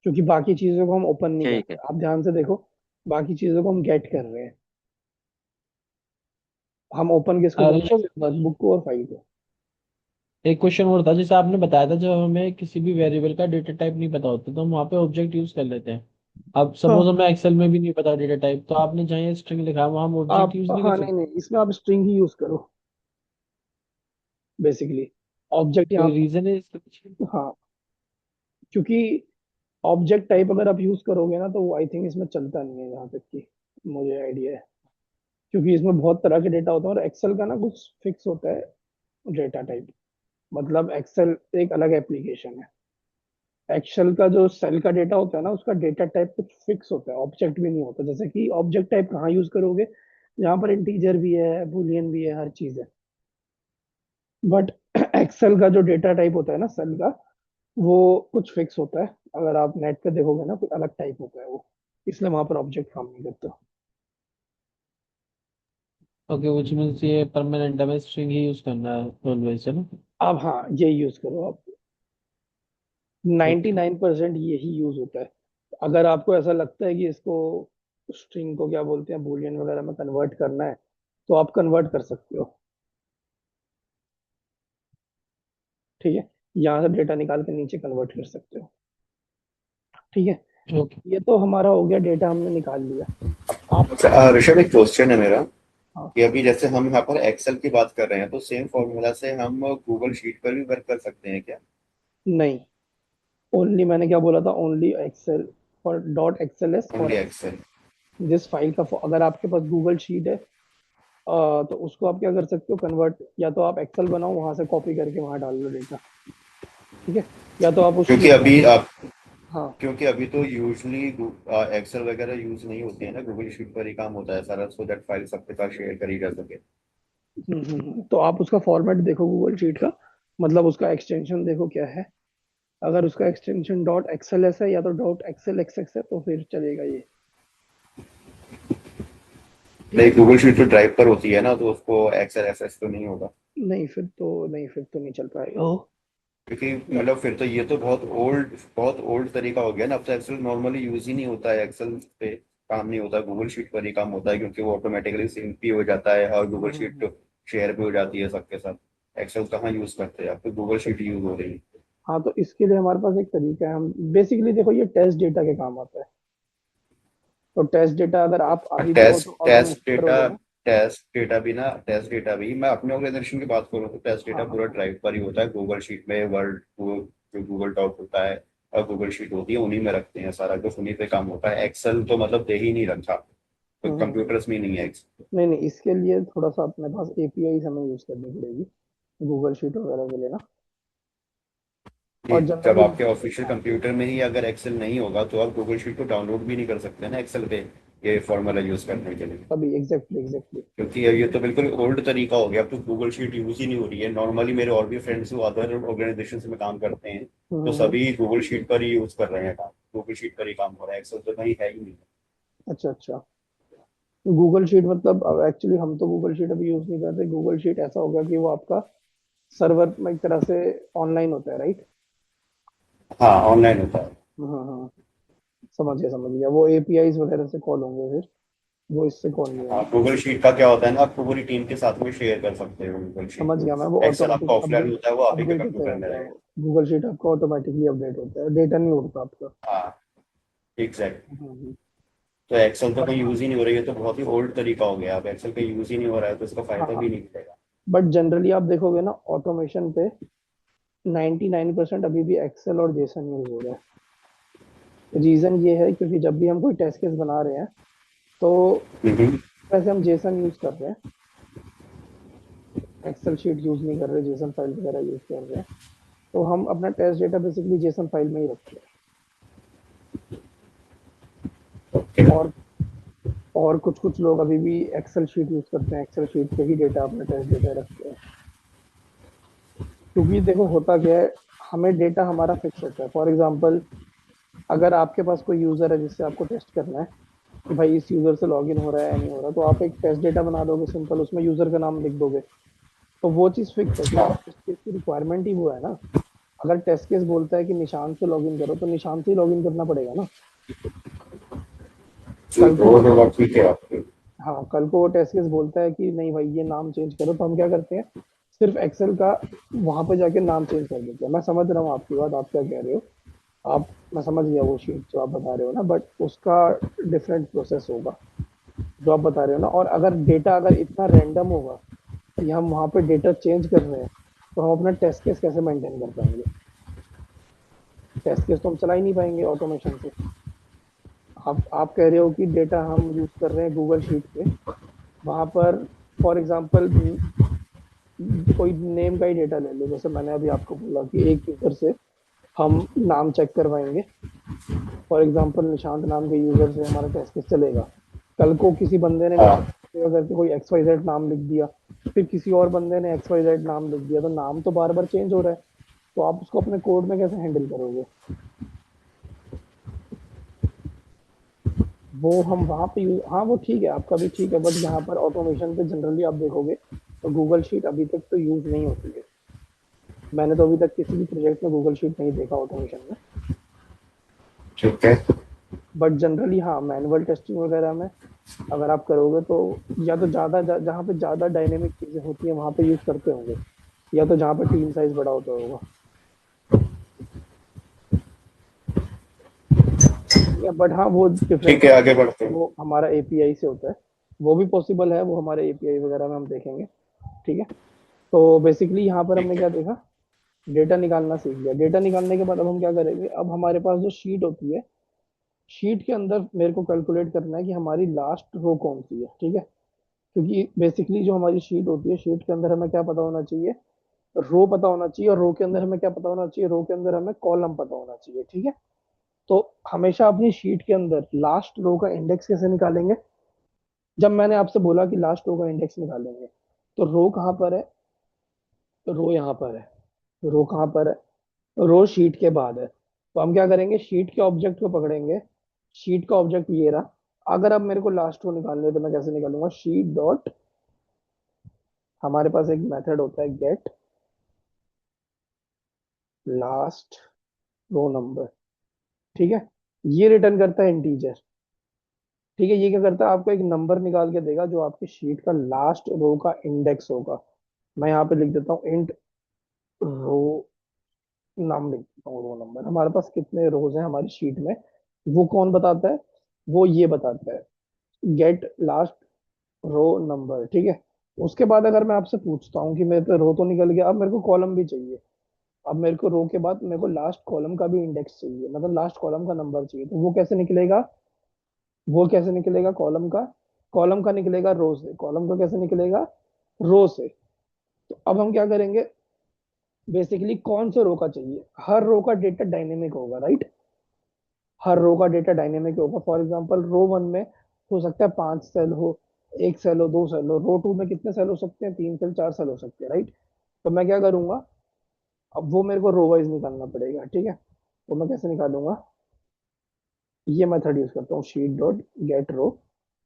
Speaker 1: क्योंकि बाकी चीजों को हम ओपन नहीं कर
Speaker 2: ठीक
Speaker 1: रहे,
Speaker 2: है।
Speaker 1: आप ध्यान से देखो, बाकी चीजों को हम गेट कर रहे हैं। हम ओपन किसको कर रहे हैं,
Speaker 3: ऋषभ,
Speaker 1: सिर्फ वर्कबुक को और फाइल को।
Speaker 3: एक क्वेश्चन और था, जैसे आपने बताया था जब हमें किसी भी वेरिएबल का डेटा टाइप नहीं पता होता तो हम वहाँ पे ऑब्जेक्ट यूज कर लेते हैं। अब सपोज
Speaker 1: हाँ
Speaker 3: हमें एक्सेल में भी नहीं पता डेटा टाइप, तो आपने जहाँ स्ट्रिंग लिखा है वहाँ हम ऑब्जेक्ट
Speaker 1: आप,
Speaker 3: यूज नहीं कर
Speaker 1: हाँ नहीं
Speaker 3: सकते?
Speaker 1: नहीं, इसमें आप स्ट्रिंग ही यूज करो बेसिकली। ऑब्जेक्ट यहाँ,
Speaker 3: कोई रीजन है इसके पीछे?
Speaker 1: हाँ, क्योंकि ऑब्जेक्ट टाइप अगर आप यूज करोगे ना, तो आई थिंक इसमें चलता नहीं है, जहाँ तक कि मुझे आइडिया है। क्योंकि इसमें बहुत तरह के डेटा होता है, और एक्सेल का ना कुछ फिक्स होता है डेटा टाइप। मतलब एक्सेल एक अलग एप्लीकेशन है। एक्सेल का जो सेल का डेटा होता है ना, उसका डेटा टाइप कुछ फिक्स होता है, ऑब्जेक्ट भी नहीं होता। जैसे कि ऑब्जेक्ट टाइप कहाँ यूज करोगे, जहाँ पर इंटीजर भी है, बूलियन भी है, हर चीज है। बट एक्सेल का जो डेटा टाइप होता है ना, सेल का, वो कुछ फिक्स होता है। अगर आप नेट पे देखोगे ना, कुछ अलग टाइप होता है वो, इसलिए वहां पर ऑब्जेक्ट काम नहीं करता।
Speaker 3: ओके, विच मीन्स ये परमानेंट हमें स्ट्रिंग ही यूज करना है ऑलवेज, है ना?
Speaker 1: अब हाँ, ये यूज करो आप,
Speaker 3: ओके।
Speaker 1: 99% यही यूज होता है। अगर आपको ऐसा लगता है कि इसको, स्ट्रिंग को क्या बोलते हैं, बूलियन वगैरह में कन्वर्ट करना है, तो आप कन्वर्ट कर सकते हो। ठीक है, यहाँ से डेटा निकाल के नीचे कन्वर्ट कर सकते हो। ठीक है,
Speaker 3: ओके।
Speaker 1: ये तो हमारा हो गया, डेटा हमने निकाल लिया। अब आप,
Speaker 4: अच्छा, ऋषभ एक क्वेश्चन है मेरा
Speaker 1: हाँ,
Speaker 4: कि अभी जैसे हम यहाँ पर एक्सेल की बात कर रहे हैं तो सेम फॉर्मूला से हम गूगल शीट पर भी वर्क कर सकते हैं क्या?
Speaker 1: नहीं, ओनली, मैंने क्या बोला था, ओनली एक्सेल और dot XLS for
Speaker 4: only
Speaker 1: Excel.
Speaker 4: Excel.
Speaker 1: जिस फाइल का अगर आपके पास गूगल शीट है, तो उसको आप क्या कर सकते हो, कन्वर्ट, या तो आप एक्सेल बनाओ, वहां से कॉपी करके वहां डाल लो डेटा। ठीक है, या तो आप उस
Speaker 4: क्योंकि
Speaker 1: शीट को
Speaker 4: अभी आप
Speaker 1: हाँ,
Speaker 4: क्योंकि अभी तो यूजली एक्सेल वगैरह यूज नहीं होती है ना, गूगल शीट पर ही काम होता है सारा, सो दैट फाइल सबके साथ शेयर करी जा सके।
Speaker 1: तो आप उसका फॉर्मेट देखो गूगल शीट का, मतलब उसका एक्सटेंशन देखो क्या है। अगर उसका एक्सटेंशन डॉट एक्सएलएस है या तो डॉट एक्सएल एक्सएक्स है, तो फिर चलेगा ये। ठीक है,
Speaker 4: लाइक गूगल शीट तो ड्राइव पर होती है ना, तो उसको एक्सेल एक्सेस तो नहीं होगा।
Speaker 1: नहीं फिर तो, नहीं फिर तो नहीं चल पाएगा वो।
Speaker 4: क्योंकि मतलब फिर तो ये तो बहुत ओल्ड तरीका हो गया ना, अब तो एक्सेल नॉर्मली यूज ही नहीं होता है, एक्सेल पे काम नहीं होता, गूगल शीट पर ही काम होता है, क्योंकि वो ऑटोमेटिकली सिंक भी हो जाता है और गूगल शीट
Speaker 1: हम्म।
Speaker 4: शेयर भी हो जाती है सबके साथ। एक्सेल कहाँ यूज करते हैं, अब तो गूगल शीट यूज हो रही है।
Speaker 1: हाँ, तो इसके लिए हमारे पास एक तरीका है। हम बेसिकली देखो, ये टेस्ट डेटा के काम आता है। तो टेस्ट डेटा अगर आप अभी भी
Speaker 4: टेस्ट टेस्ट
Speaker 1: ऑटोमेशन
Speaker 4: डेटा
Speaker 1: करोगे ना,
Speaker 4: टेस्ट डेटा भी मैं अपने ऑर्गेनाइजेशन की बात करूँ तो टेस्ट
Speaker 1: हाँ
Speaker 4: डेटा
Speaker 1: हाँ
Speaker 4: पूरा
Speaker 1: हाँ,
Speaker 4: ड्राइव पर ही होता है, गूगल शीट में वर्ड जो गूगल डॉक होता है और गूगल शीट होती है, उन्हीं में रखते हैं सारा कुछ, उन्हीं पे काम होता है। एक्सेल तो मतलब दे ही नहीं रखा, तो
Speaker 1: हम्म।
Speaker 4: कंप्यूटर्स में ही नहीं है Excel।
Speaker 1: नहीं नहीं, इसके लिए थोड़ा सा अपने पास एपीआई हमें यूज करनी पड़ेगी, गूगल शीट वगैरह के लिए ना।
Speaker 4: कि
Speaker 1: और
Speaker 4: जब
Speaker 1: जनरली,
Speaker 4: आपके ऑफिशियल कंप्यूटर में ही अगर एक्सेल नहीं होगा तो आप गूगल शीट को डाउनलोड भी नहीं कर सकते ना एक्सेल पे, ये फॉर्मूला यूज करने के लिए।
Speaker 1: तभी एग्जैक्टली एग्जैक्टली।
Speaker 4: क्योंकि ये तो बिल्कुल ओल्ड तरीका हो गया, अब तो गूगल शीट यूज ही नहीं हो रही है नॉर्मली। मेरे और भी फ्रेंड्स जो अदर ऑर्गेनाइजेशन में काम करते हैं तो
Speaker 1: हम्म।
Speaker 4: सभी गूगल शीट पर ही यूज कर रहे हैं काम, गूगल शीट पर ही काम हो रहा है, एक्सेल तो कहीं है ही नहीं।
Speaker 1: अच्छा अच्छा, गूगल शीट मतलब, अब एक्चुअली हम तो गूगल शीट अभी यूज नहीं करते। गूगल शीट ऐसा होगा कि वो आपका सर्वर में एक तरह से ऑनलाइन होता है, राइट।
Speaker 4: हाँ, ऑनलाइन होता है।
Speaker 1: हाँ, समझ गया, वो एपीआईज वगैरह से कॉल होंगे फिर, वो इससे कॉल नहीं
Speaker 4: हाँ,
Speaker 1: होंगे।
Speaker 4: गूगल शीट का क्या होता है ना, आप पूरी टीम के साथ में शेयर कर सकते हो गूगल शीट
Speaker 1: समझ
Speaker 4: को।
Speaker 1: गया मैं, वो
Speaker 4: एक्सेल आपका
Speaker 1: ऑटोमेटिक
Speaker 4: ऑफलाइन
Speaker 1: अपडेट,
Speaker 4: होता है, वो आप ही के
Speaker 1: अपडेट होते
Speaker 4: कंप्यूटर में
Speaker 1: रहता है
Speaker 4: रहेगा।
Speaker 1: वो। गूगल शीट आपका ऑटोमेटिकली अपडेट होता है, डेटा नहीं उड़ता आपका।
Speaker 4: हाँ, एग्जैक्ट।
Speaker 1: हम्म।
Speaker 4: तो एक्सेल तो
Speaker 1: बट
Speaker 4: कहीं
Speaker 1: हाँ,
Speaker 4: यूज ही नहीं हो रही है, तो बहुत ही ओल्ड तरीका हो गया, अब एक्सेल कहीं यूज ही नहीं हो रहा है तो इसका
Speaker 1: हाँ
Speaker 4: फायदा
Speaker 1: हाँ,
Speaker 4: भी नहीं मिलेगा।
Speaker 1: बट जनरली आप देखोगे ना, ऑटोमेशन पे 99% अभी भी एक्सेल और जेसन यूज हो रहा है। रीजन ये है क्योंकि जब भी हम कोई टेस्ट केस बना रहे हैं, तो
Speaker 4: हम्म।
Speaker 1: वैसे हम जेसन यूज कर रहे हैं, एक्सेल शीट यूज नहीं कर रहे, जेसन फाइल वगैरह यूज कर रहे हैं। तो हम अपना test data basically JSON file में ही रखते हैं।
Speaker 4: ओके।
Speaker 1: और कुछ कुछ लोग अभी भी एक्सेल शीट यूज करते हैं, एक्सेल शीट पे ही डेटा, अपना टेस्ट डेटा रखते हैं। क्योंकि देखो होता क्या है, हमें डेटा हमारा फिक्स होता है। फॉर एग्जांपल, अगर आपके पास कोई यूजर है जिससे आपको टेस्ट करना है, कि भाई इस यूजर से लॉगिन हो रहा है या नहीं हो रहा, तो आप एक टेस्ट डेटा बना दोगे सिंपल, उसमें यूजर का नाम लिख दोगे, तो वो चीज फिक्स है, क्योंकि टेस्ट केस की रिक्वायरमेंट ही वो है ना। अगर टेस्ट केस बोलता है कि निशान से लॉगिन करो, तो निशान से ही लॉगिन करना पड़ेगा ना। कल को
Speaker 4: वो तो बात ठीक है आपकी।
Speaker 1: हाँ, कल को वो टेस्ट केस बोलता है कि नहीं भाई ये नाम चेंज करो, तो हम क्या करते हैं, सिर्फ एक्सेल का वहां पे जाके नाम चेंज कर देते हैं। मैं समझ रहा हूँ आपकी बात, आप क्या कह रहे हो। आप, मैं समझ गया वो शीट जो आप बता रहे हो ना, बट उसका डिफरेंट प्रोसेस होगा जो आप बता रहे हो ना। और अगर डेटा अगर इतना रैंडम होगा कि हम वहां पे डेटा चेंज कर रहे हैं, तो हम अपना टेस्ट केस कैसे मेंटेन कर पाएंगे? टेस्ट केस तो हम चला ही नहीं पाएंगे ऑटोमेशन से। आप कह रहे हो कि डेटा हम यूज कर रहे हैं गूगल शीट पे, वहां पर फॉर एग्जांपल कोई नेम का ही डेटा ले लो, जैसे मैंने अभी आपको बोला कि एक यूजर से हम नाम चेक करवाएंगे। फॉर एग्जांपल निशांत नाम के यूजर से हमारा टेस्ट केस चलेगा। कल को किसी बंदे ने
Speaker 4: हाँ,
Speaker 1: निशांत करके कोई एक्स वाई जेड नाम लिख दिया, फिर किसी और बंदे ने एक्स वाई जेड नाम लिख दिया, तो नाम तो बार बार चेंज हो रहा है, तो आप उसको अपने कोड में कैसे हैंडल करोगे? वो हम वहां पे यूज, हाँ वो ठीक है, आपका भी ठीक है, बट यहाँ पर ऑटोमेशन पे जनरली आप देखोगे तो गूगल शीट अभी तक तो यूज नहीं होती है। मैंने तो अभी तक किसी भी प्रोजेक्ट में गूगल शीट नहीं देखा ऑटोमेशन में।
Speaker 4: ठीक है।
Speaker 1: बट जनरली हाँ, मैनुअल टेस्टिंग वगैरह में अगर आप करोगे तो या तो ज्यादा जहाँ पे ज्यादा डायनेमिक चीजें होती हैं वहां पे यूज करते होंगे, या तो जहाँ पे टीम साइज बड़ा होता होगा। या बट हाँ वो
Speaker 4: ठीक
Speaker 1: डिफरेंट
Speaker 4: है,
Speaker 1: है,
Speaker 4: आगे बढ़ते हैं।
Speaker 1: वो हमारा एपीआई से होता है, वो भी पॉसिबल है, वो हमारे एपीआई वगैरह में हम देखेंगे। ठीक है। तो बेसिकली यहाँ पर हमने
Speaker 4: ठीक
Speaker 1: क्या
Speaker 4: है।
Speaker 1: देखा, डेटा निकालना सीख लिया। डेटा निकालने के बाद अब हम क्या करेंगे, अब हमारे पास जो शीट होती है, शीट के अंदर मेरे को कैलकुलेट करना है कि हमारी लास्ट रो कौन सी है। ठीक है। क्योंकि बेसिकली जो हमारी शीट होती है, शीट के अंदर हमें क्या पता होना चाहिए, रो पता होना चाहिए, और रो के अंदर हमें क्या पता होना चाहिए, रो के अंदर हमें कॉलम पता होना चाहिए। ठीक है। तो हमेशा अपनी शीट के अंदर लास्ट रो का इंडेक्स कैसे निकालेंगे? जब मैंने आपसे बोला कि लास्ट रो का इंडेक्स निकालेंगे, तो रो कहाँ पर है? रो यहाँ पर है। रो कहाँ पर है? रो शीट के बाद है। तो हम क्या करेंगे, शीट के ऑब्जेक्ट को पकड़ेंगे। शीट का ऑब्जेक्ट ये रहा। अगर अब मेरे को लास्ट रो निकालनी है, तो मैं कैसे निकालूंगा, शीट डॉट, हमारे पास एक मेथड होता है गेट लास्ट रो नंबर। ठीक है। ये रिटर्न करता है इंटीजर। ठीक है। ये क्या करता है, आपको एक नंबर निकाल के देगा जो आपकी शीट का लास्ट रो का इंडेक्स होगा। मैं यहाँ पे लिख देता हूँ इंट रो, नाम लिख देता हूँ रो नंबर। हमारे पास कितने रोज हैं हमारी शीट में, वो कौन बताता है? वो ये बताता है, गेट लास्ट रो नंबर। ठीक है। उसके बाद अगर मैं आपसे पूछता हूँ कि मेरे पे रो तो निकल गया, अब मेरे को कॉलम भी चाहिए। अब मेरे को रो के बाद मेरे को लास्ट कॉलम का भी इंडेक्स चाहिए, मतलब लास्ट कॉलम का नंबर चाहिए, तो वो कैसे निकलेगा? वो कैसे निकलेगा कॉलम का? कॉलम का निकलेगा रो से। कॉलम का कैसे निकलेगा? रो से। तो अब हम क्या करेंगे, बेसिकली कौन से रो का चाहिए? हर रो का डेटा डायनेमिक होगा, राइट? हर रो का डेटा डायनेमिक होगा। फॉर एग्जांपल रो वन में हो सकता है 5 सेल हो, एक सेल हो, 2 सेल हो। रो टू में कितने सेल हो सकते हैं? 3 सेल, 4 सेल हो सकते हैं, राइट? तो मैं क्या करूंगा, अब वो मेरे को रो वाइज निकालना पड़ेगा। ठीक है। तो मैं कैसे निकालूंगा, ये मेथड यूज करता हूँ, sheet dot get row.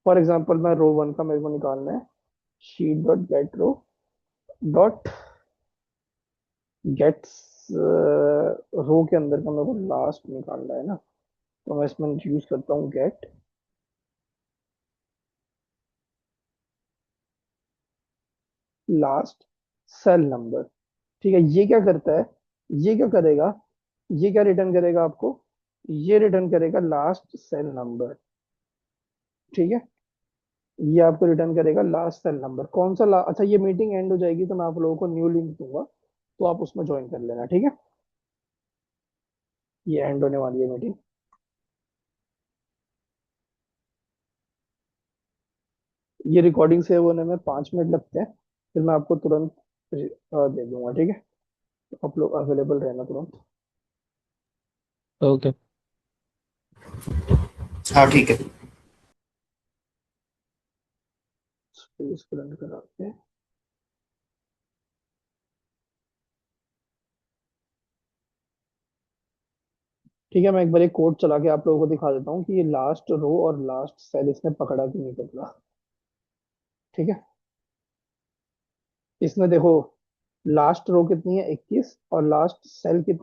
Speaker 1: For example मैं रो वन का मेरे को निकालना है, sheet dot get row dot gets row के अंदर का मेरे को लास्ट निकालना है ना, तो मैं इसमें यूज करता हूँ गेट लास्ट सेल नंबर। ठीक है। ये क्या करता है, ये क्या करेगा, ये क्या रिटर्न करेगा आपको, ये रिटर्न करेगा लास्ट सेल नंबर। ठीक है। ये आपको रिटर्न करेगा लास्ट सेल नंबर। कौन सा अच्छा, ये मीटिंग एंड हो जाएगी तो मैं आप लोगों को न्यू लिंक दूंगा, तो आप उसमें ज्वाइन कर लेना। ठीक है। ये एंड होने वाली है मीटिंग। ये रिकॉर्डिंग सेव होने में 5 मिनट लगते हैं, फिर मैं आपको तुरंत दे दूंगा। ठीक है। तो आप लोग अवेलेबल रहना तुरंत।
Speaker 3: ओके।
Speaker 4: हाँ ठीक है।
Speaker 1: इसको रन करा के ठीक है, मैं एक बार एक कोड चला के आप लोगों को दिखा देता हूँ कि ये लास्ट रो और लास्ट सेल इसने पकड़ा कि नहीं पकड़ा। ठीक है, इसमें देखो लास्ट रो कितनी है 21 और लास्ट सेल कितना